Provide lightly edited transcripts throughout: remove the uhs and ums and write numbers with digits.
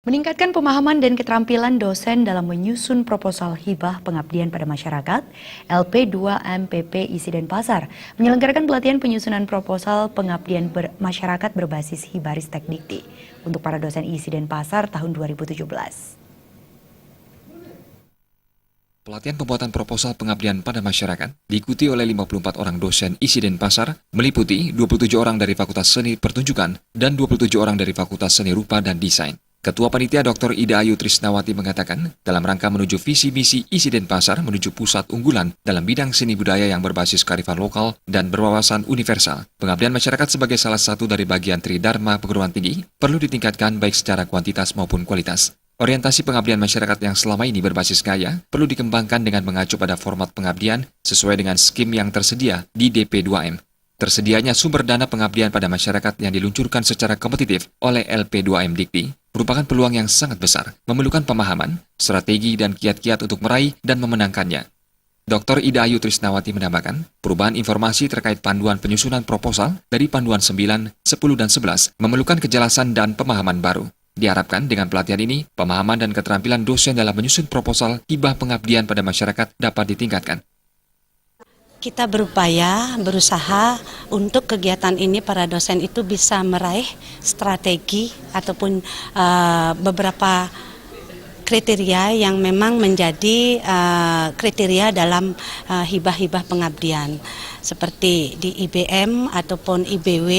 Meningkatkan pemahaman dan keterampilan dosen dalam menyusun proposal hibah pengabdian pada masyarakat, LP2MPP Isi Denpasar menyelenggarakan pelatihan penyusunan proposal pengabdian masyarakat berbasis Hibaristek Dikti untuk para dosen Isi Denpasar tahun 2017. Pelatihan pembuatan proposal pengabdian pada masyarakat diikuti oleh 54 orang dosen Isi Denpasar, meliputi 27 orang dari Fakultas Seni Pertunjukan dan 27 orang dari Fakultas Seni Rupa dan Desain. Ketua Panitia Dr. Ida Ayu Trisnawati mengatakan, dalam rangka menuju visi misi Isi Denpasar menuju pusat unggulan dalam bidang seni budaya yang berbasis kearifan lokal dan berwawasan universal, pengabdian masyarakat sebagai salah satu dari bagian Tridharma perguruan tinggi perlu ditingkatkan baik secara kuantitas maupun kualitas. Orientasi pengabdian masyarakat yang selama ini berbasis gaya perlu dikembangkan dengan mengacu pada format pengabdian sesuai dengan skim yang tersedia di DP2M. Tersedianya sumber dana pengabdian pada masyarakat yang diluncurkan secara kompetitif oleh LP2M Dikti merupakan peluang yang sangat besar, memerlukan pemahaman, strategi, dan kiat-kiat untuk meraih dan memenangkannya. Dr. Ida Ayu Trisnawati menambahkan, perubahan informasi terkait panduan penyusunan proposal dari panduan 9, 10, dan 11 memerlukan kejelasan dan pemahaman baru. Diharapkan dengan pelatihan ini, pemahaman dan keterampilan dosen dalam menyusun proposal hibah pengabdian pada masyarakat dapat ditingkatkan. Kita berusaha untuk kegiatan ini para dosen itu bisa meraih strategi ataupun beberapa kriteria yang memang menjadi kriteria dalam hibah-hibah pengabdian. Seperti di IBM ataupun IBW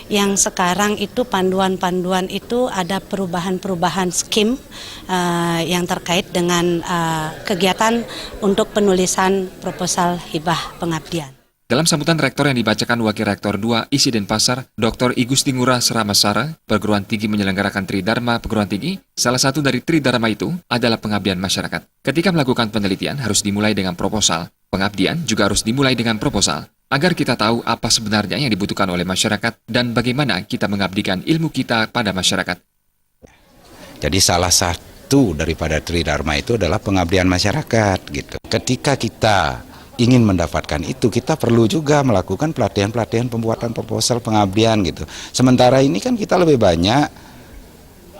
yang sekarang itu panduan-panduan itu ada perubahan-perubahan skim yang terkait dengan kegiatan untuk penulisan proposal hibah pengabdian. Dalam sambutan rektor yang dibacakan Wakil Rektor 2 Isi Denpasar, Dr. Igusti Ngurah Seramasara, perguruan tinggi menyelenggarakan Tridharma perguruan tinggi, salah satu dari Tridharma itu adalah pengabdian masyarakat. Ketika melakukan penelitian harus dimulai dengan proposal, pengabdian juga harus dimulai dengan proposal, agar kita tahu apa sebenarnya yang dibutuhkan oleh masyarakat dan bagaimana kita mengabdikan ilmu kita pada masyarakat. Jadi salah satu daripada Tridharma itu adalah pengabdian masyarakat gitu. Ketika kita ingin mendapatkan itu, kita perlu juga melakukan pelatihan-pelatihan pembuatan proposal pengabdian gitu. Sementara ini kan kita lebih banyak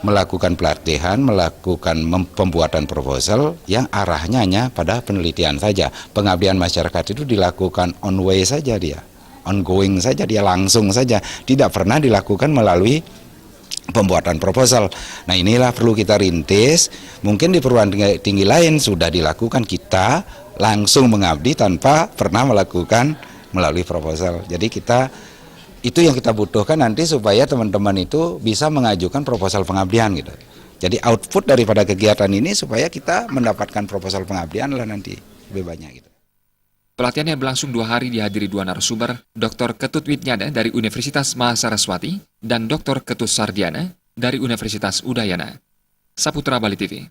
melakukan pelatihan, melakukan pembuatan proposal yang arahnya hanya pada penelitian saja. Pengabdian masyarakat itu dilakukan on way saja dia, ongoing saja dia, langsung saja, tidak pernah dilakukan melalui pembuatan proposal. Nah inilah perlu kita rintis, mungkin di perguruan tinggi lain sudah dilakukan, kita langsung mengabdi tanpa pernah melakukan melalui proposal. Jadi itu yang kita butuhkan nanti supaya teman-teman itu bisa mengajukan proposal pengabdian gitu. Jadi output daripada kegiatan ini supaya kita mendapatkan proposal pengabdian lah nanti lebih banyak gitu. Pelatihan yang berlangsung 2 hari dihadiri 2 narasumber, Dr. Ketut Witnyada dari Universitas Mahasaraswati dan Dr. Ketut Sardiana dari Universitas Udayana. Saputra Bali TV.